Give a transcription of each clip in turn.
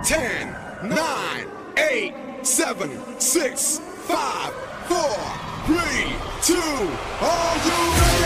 10, 9, 8, 7, 6, 5, 4, 3, 2, are you ready?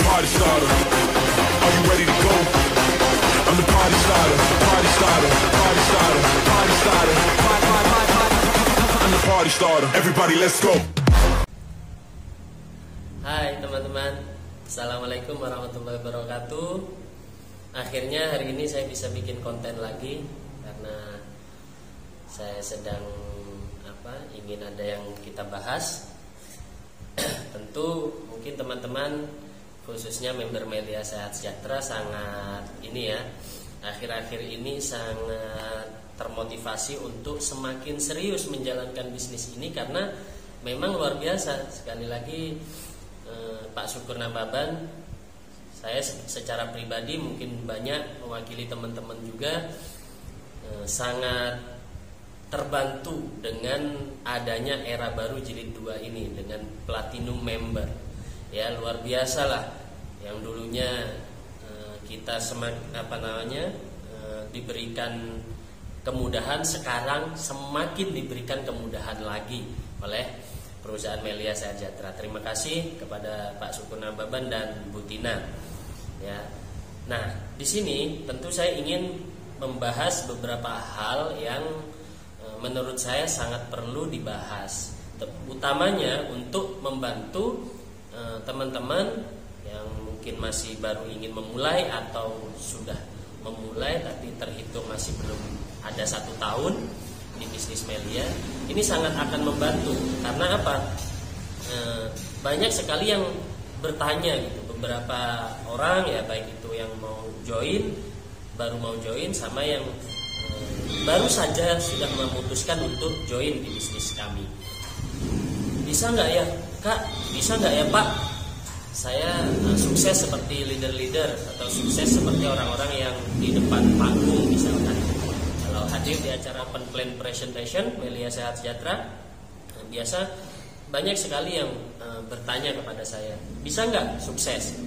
Party starter, are you ready to go? I'm the party starter, party starter, party starter, party starter, I'm the party starter. Everybody let's go. Hai teman-teman, Assalamualaikum warahmatullahi wabarakatuh. Akhirnya hari ini saya bisa bikin konten lagi karena saya sedang ingin ada yang kita bahas. Tentu mungkin teman-teman khususnya member Melia Sehat Sejahtera sangat akhir-akhir ini sangat termotivasi untuk semakin serius menjalankan bisnis ini karena memang luar biasa. Sekali lagi Pak Syukur Nababan, saya secara pribadi mungkin banyak mewakili teman-teman juga sangat terbantu dengan adanya era baru jilid 2 ini dengan platinum member. Ya luar biasa lah, yang dulunya kita diberikan kemudahan, sekarang semakin diberikan kemudahan lagi oleh perusahaan Melia Sehat Sejahtera. Terima kasih kepada Pak Syukur Nababan dan Bu Tina. Ya, nah di sini tentu saya ingin membahas beberapa hal yang menurut saya sangat perlu dibahas, utamanya untuk membantu teman-teman yang mungkin masih baru ingin memulai atau sudah memulai tapi terhitung masih belum ada 1 tahun di bisnis Melia. Ini sangat akan membantu karena apa? Banyak sekali yang bertanya gitu, beberapa orang ya, baik itu yang baru mau join sama yang baru saja sudah memutuskan untuk join di bisnis kami. Bisa nggak ya Kak, bisa nggak ya Pak, saya sukses seperti leader-leader atau sukses seperti orang-orang yang di depan panggung misalkan. Kalau hadir di acara open plan presentation Melia Sehat Sejahtera, biasa banyak sekali yang bertanya kepada saya, bisa nggak sukses?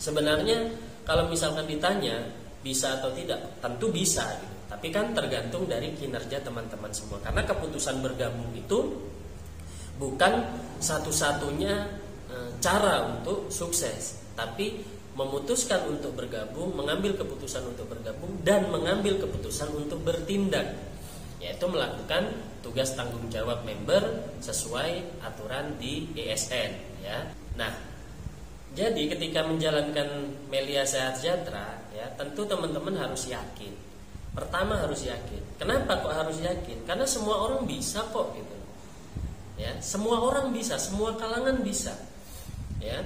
Sebenarnya kalau misalkan ditanya bisa atau tidak, tentu bisa gitu. Tapi kan tergantung dari kinerja teman-teman semua. Karena keputusan bergabung itu bukan satu-satunya cara untuk sukses, tapi memutuskan untuk bergabung, mengambil keputusan untuk bergabung, dan mengambil keputusan untuk bertindak, yaitu melakukan tugas tanggung jawab member sesuai aturan di ESN. Ya, nah, jadi ketika menjalankan Melia Sehat Sejahtera, ya tentu teman-teman harus yakin. Pertama harus yakin. Kenapa kok harus yakin? Karena semua orang bisa kok gitu. Ya, semua orang bisa, semua kalangan bisa, ya,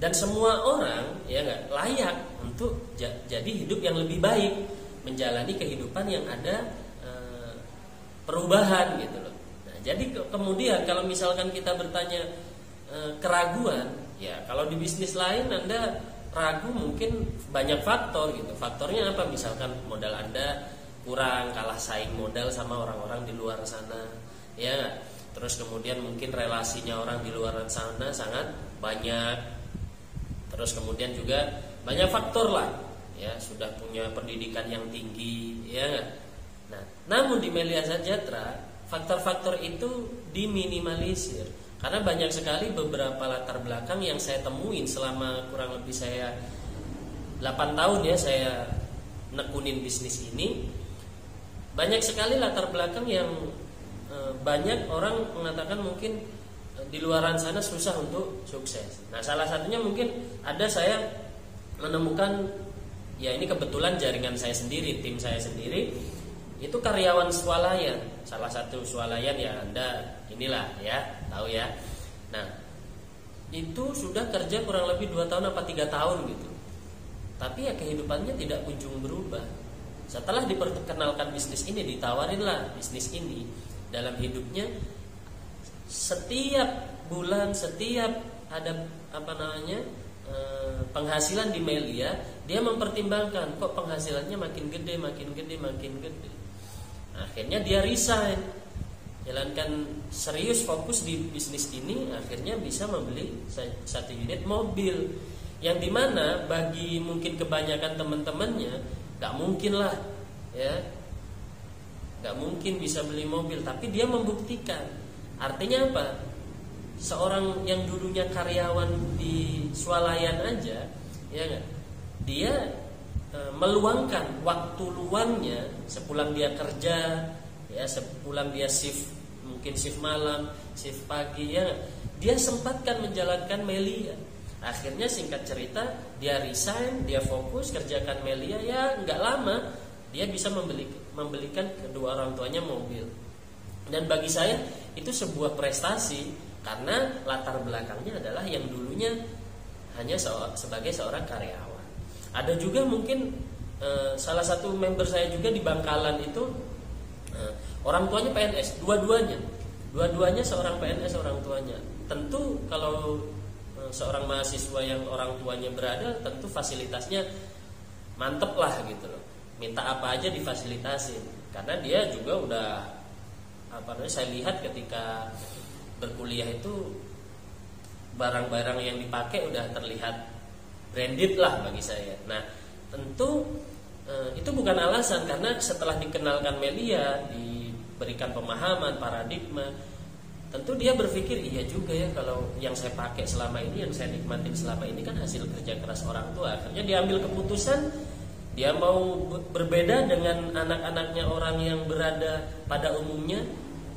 dan semua orang ya nggak layak untuk jadi hidup yang lebih baik, menjalani kehidupan yang ada perubahan gitu loh. Nah, jadi kemudian kalau misalkan kita bertanya keraguan, ya kalau di bisnis lain Anda ragu mungkin banyak faktor gitu. Faktornya apa? Misalkan modal Anda kurang, kalah saing modal sama orang-orang di luar sana, ya gak? Terus kemudian mungkin relasinya orang di luar sana sangat banyak. Terus kemudian juga banyak faktor lah, ya sudah punya pendidikan yang tinggi, ya gak? Nah, namun di Melia Sejahtera faktor-faktor itu diminimalisir karena banyak sekali beberapa latar belakang yang saya temuin selama kurang lebih saya 8 tahun ya saya nekunin bisnis ini. Banyak sekali latar belakang yang banyak orang mengatakan mungkin di luaran sana susah untuk sukses. Nah, salah satunya mungkin ada saya menemukan, ya ini kebetulan jaringan saya sendiri, tim saya sendiri itu karyawan swalayan. Salah satu swalayan ya Anda inilah ya, tahu ya. Nah, itu sudah kerja kurang lebih 2 tahun apa 3 tahun gitu. Tapi ya kehidupannya tidak kunjung berubah. Setelah diperkenalkan bisnis ini, ditawarinlah bisnis ini, dalam hidupnya setiap bulan, setiap ada penghasilan di Melia, dia mempertimbangkan kok penghasilannya makin gede. Akhirnya dia resign, jalankan serius fokus di bisnis ini, akhirnya bisa membeli 1 unit mobil. Yang dimana bagi mungkin kebanyakan teman-temannya gak mungkin lah ya, gak mungkin bisa beli mobil, tapi dia membuktikan. Artinya apa? Seorang yang dulunya karyawan di swalayan aja, ya gak? Dia meluangkan waktu luangnya sepulang dia kerja, ya sepulang dia shift, mungkin shift malam, shift pagi, ya dia sempatkan menjalankan Melia. Akhirnya singkat cerita dia resign, dia fokus kerjakan Melia, ya nggak lama dia bisa membelikan kedua orang tuanya mobil. Dan bagi saya itu sebuah prestasi, karena latar belakangnya adalah yang dulunya hanya sebagai seorang karyawan. Ada juga mungkin salah satu member saya juga di Bangkalan itu orang tuanya PNS, dua-duanya seorang PNS orang tuanya. Tentu kalau seorang mahasiswa yang orang tuanya berada, tentu fasilitasnya mantep lah gitu loh. Minta apa aja difasilitasin, karena dia juga udah saya lihat ketika berkuliah itu barang-barang yang dipakai udah terlihat branded lah bagi saya. Nah tentu itu bukan alasan, karena setelah dikenalkan Melia, diberikan pemahaman, paradigma, tentu dia berpikir iya juga ya, kalau yang saya pakai selama ini, yang saya nikmatin selama ini kan hasil kerja keras orang tua. Akhirnya dia ambil keputusan, dia mau berbeda dengan anak-anaknya orang yang berada pada umumnya,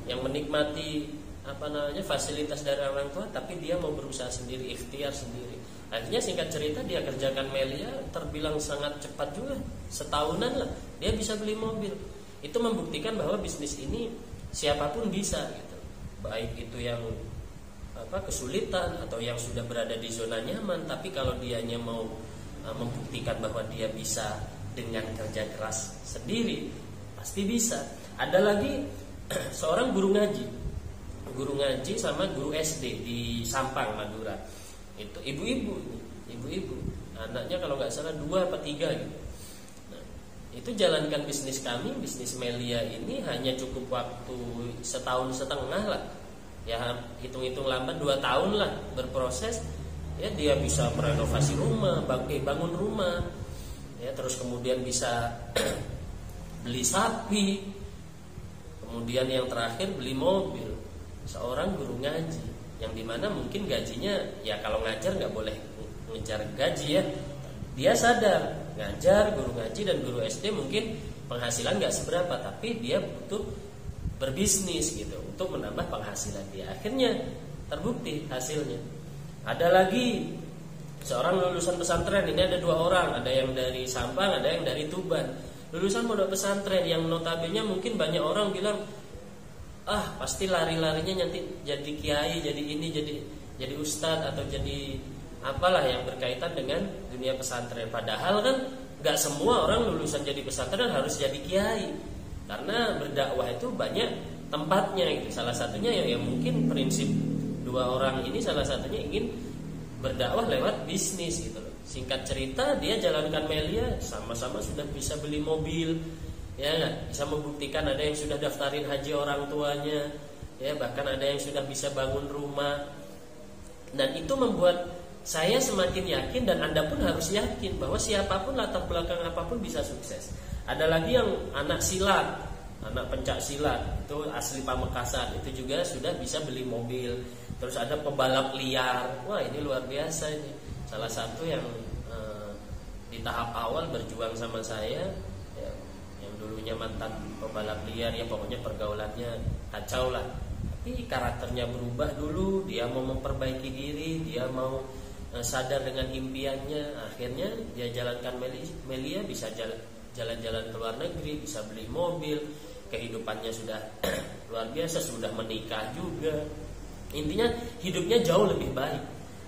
yang menikmati fasilitas dari orang tua, tapi dia mau berusaha sendiri, ikhtiar sendiri. Akhirnya singkat cerita dia kerjakan Melia, terbilang sangat cepat juga, setahunan lah dia bisa beli mobil. Itu membuktikan bahwa bisnis ini siapapun bisa gitu. Baik itu yang kesulitan atau yang sudah berada di zona nyaman, tapi kalau dianya mau membuktikan bahwa dia bisa dengan kerja keras sendiri, pasti bisa. Ada lagi seorang guru ngaji sama guru SD di Sampang, Madura. Itu ibu-ibu, anaknya kalau nggak salah 2 atau 3 gitu. Nah, itu jalankan bisnis kami, bisnis Melia ini hanya cukup waktu 1,5 tahun lah. Ya hitung-hitung lambat 2 tahun lah berproses. Ya dia bisa merenovasi rumah, bangun rumah. Ya terus kemudian bisa beli sapi. Kemudian yang terakhir beli mobil. Seorang guru ngaji, yang dimana mungkin gajinya, ya kalau ngajar nggak boleh ngejar gaji ya. Dia sadar ngajar, guru ngaji dan guru SD mungkin penghasilan nggak seberapa, tapi dia butuh berbisnis gitu untuk menambah penghasilan dia. Akhirnya terbukti hasilnya. Ada lagi seorang lulusan pesantren, ini ada 2 orang, ada yang dari Sampang, ada yang dari Tuban. Lulusan pondok pesantren yang notabene mungkin banyak orang bilang, pasti lari-larinya nanti jadi kiai, jadi ini, jadi ustadz atau jadi apalah yang berkaitan dengan dunia pesantren. Padahal kan nggak semua orang lulusan jadi pesantren harus jadi kiai, karena berdakwah itu banyak tempatnya gitu. Salah satunya ya mungkin prinsip 2 orang ini salah satunya ingin berdakwah lewat bisnis gitu loh. Singkat cerita dia jalankan Melia, sama-sama sudah bisa beli mobil. Ya bisa membuktikan ada yang sudah daftarin haji orang tuanya, ya bahkan ada yang sudah bisa bangun rumah. Dan itu membuat saya semakin yakin, dan Anda pun harus yakin bahwa siapapun latar belakang apapun bisa sukses. Ada lagi yang anak silat, anak pencak silat, itu asli Pamekasan, itu juga sudah bisa beli mobil. Terus ada pebalap liar, wah ini luar biasa ini. Salah satu yang di tahap awal berjuang sama saya, dulunya mantan pebalap liar, ya pokoknya pergaulannya kacau lah. Tapi karakternya berubah dulu, dia mau memperbaiki diri, dia mau sadar dengan impiannya. Akhirnya dia jalankan Melia, bisa jalan-jalan ke luar negeri, bisa beli mobil, kehidupannya sudah luar biasa, sudah menikah juga. Intinya hidupnya jauh lebih baik.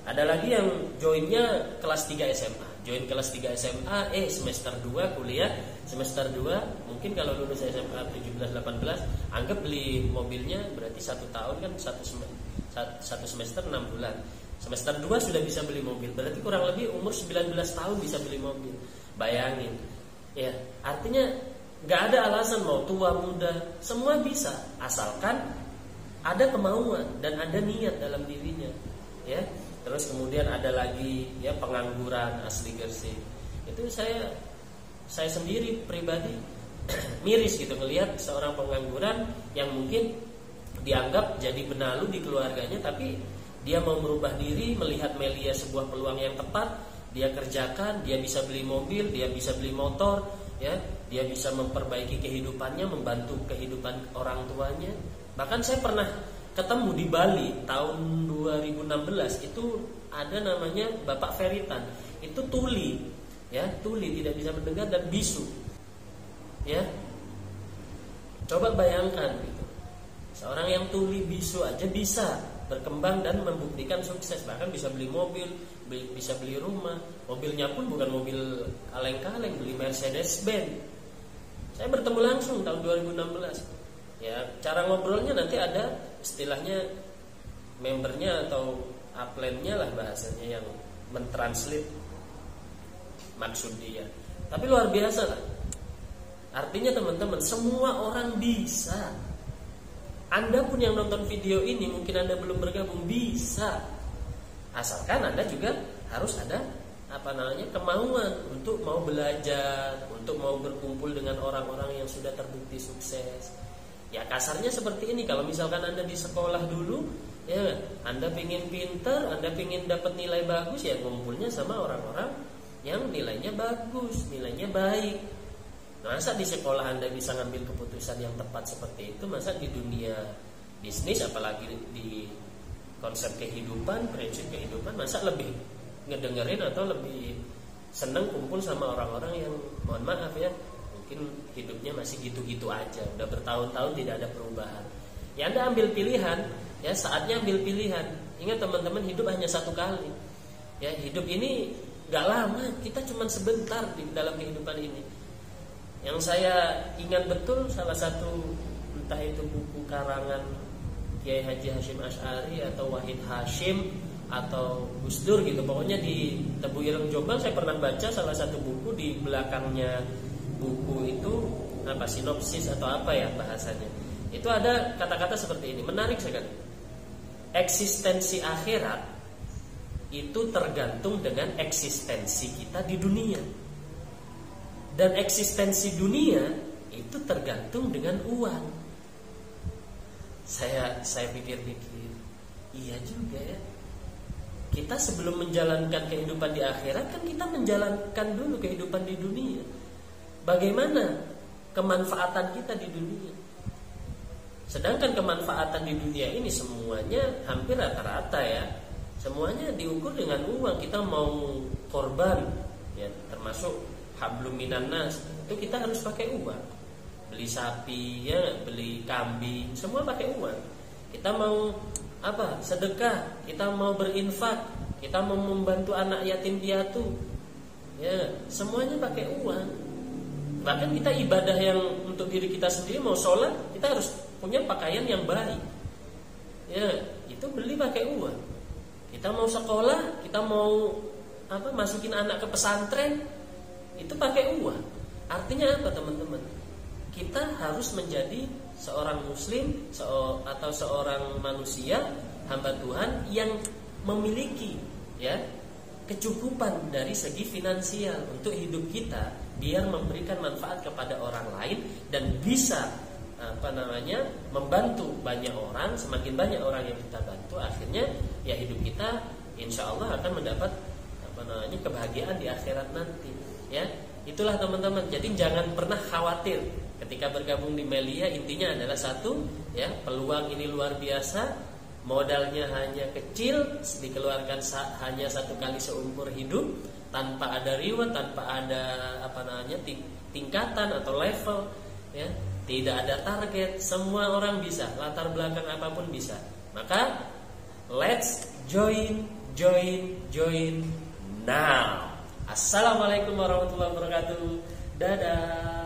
Ada lagi yang joinnya kelas 3 SMA. Join kelas 3 SMA, semester 2 kuliah, semester 2 mungkin kalau lulus SMA 17-18, anggap beli mobilnya berarti 1 tahun kan 1 semester 6 bulan. Semester 2 sudah bisa beli mobil. Berarti kurang lebih umur 19 tahun bisa beli mobil. Bayangin. Ya, artinya nggak ada alasan mau tua muda, semua bisa asalkan ada kemauan dan ada niat dalam dirinya. Ya. Terus kemudian ada lagi ya pengangguran asli Gresik. Itu saya sendiri pribadi miris gitu melihat seorang pengangguran yang mungkin dianggap jadi benalu di keluarganya, tapi dia mau merubah diri, melihat Melia sebuah peluang yang tepat, dia kerjakan, dia bisa beli mobil, dia bisa beli motor, ya, dia bisa memperbaiki kehidupannya, membantu kehidupan orang tuanya. Bahkan saya pernah ketemu di Bali tahun 2016, itu ada namanya Bapak Feritan, itu tuli, ya, tuli tidak bisa mendengar dan bisu, ya. Coba bayangkan gitu. Seorang yang tuli bisu aja bisa berkembang dan membuktikan sukses, bahkan bisa beli mobil, bisa beli rumah. Mobilnya pun bukan mobil kaleng-kaleng, beli Mercedes-Benz. Saya bertemu langsung tahun 2016. Ya, cara ngobrolnya nanti ada istilahnya membernya atau upline-nya lah bahasanya yang mentranslate maksud dia. Tapi luar biasa lah. Artinya teman-teman, semua orang bisa. Anda pun yang nonton video ini, mungkin Anda belum bergabung, bisa. Asalkan Anda juga harus ada kemauan untuk mau belajar, untuk mau berkumpul dengan orang-orang yang sudah terbukti sukses. Ya kasarnya seperti ini, kalau misalkan Anda di sekolah dulu, ya Anda pengen pinter, Anda pengen dapat nilai bagus, ya ngumpulnya sama orang-orang yang nilainya bagus, nilainya baik. Masa di sekolah Anda bisa ngambil keputusan yang tepat seperti itu? Masa di dunia bisnis, apalagi di konsep kehidupan, prinsip kehidupan, masa lebih ngedengerin atau lebih seneng kumpul sama orang-orang yang mohon maaf ya, mungkin hidupnya masih gitu-gitu aja, udah bertahun-tahun tidak ada perubahan. Ya Anda ambil pilihan, ya saatnya ambil pilihan. Ingat teman-teman, hidup hanya satu kali. Ya hidup ini gak lama, kita cuma sebentar di dalam kehidupan ini. Yang saya ingat betul salah satu, entah itu buku karangan Kiai Haji Hashim Asy'ari atau Wahid Hashim atau Gus Dur gitu. Pokoknya di Tebu Ireng Jombang saya pernah baca salah satu buku, di belakangnya buku itu sinopsis atau apa ya bahasanya. Itu ada kata-kata seperti ini, menarik sekali. Eksistensi akhirat itu tergantung dengan eksistensi kita di dunia. Dan eksistensi dunia itu tergantung dengan uang. Saya pikir-pikir, iya juga ya. Kita sebelum menjalankan kehidupan di akhirat, kan kita menjalankan dulu kehidupan di dunia. Bagaimana kemanfaatan kita di dunia? Sedangkan kemanfaatan di dunia ini semuanya hampir rata-rata ya, semuanya diukur dengan uang. Kita mau korban, ya termasuk hablum minan nas, itu kita harus pakai uang. Beli sapi, ya, beli kambing, semua pakai uang. Kita mau sedekah, kita mau berinfak, kita mau membantu anak yatim piatu, ya semuanya pakai uang. Bahkan kita ibadah yang untuk diri kita sendiri, mau sholat, kita harus punya pakaian yang baik, ya itu beli pakai uang. Kita mau sekolah, kita mau masukin anak ke pesantren, itu pakai uang. Artinya apa teman-teman? Kita harus menjadi seorang muslim atau seorang manusia hamba Tuhan yang memiliki ya kecukupan dari segi finansial untuk hidup kita, biar memberikan manfaat kepada orang lain dan bisa membantu banyak orang. Semakin banyak orang yang kita bantu, akhirnya ya hidup kita insya Allah akan mendapat kebahagiaan di akhirat nanti. Ya, itulah teman-teman. Jadi jangan pernah khawatir ketika bergabung di Melia. Intinya adalah satu, ya peluang ini luar biasa. Modalnya hanya kecil, dikeluarkan hanya satu kali seumur hidup, tanpa ada reward, tanpa ada tingkatan atau level, ya tidak ada target. Semua orang bisa, latar belakang apapun bisa. Maka let's join now. Assalamualaikum warahmatullahi wabarakatuh. Dadah.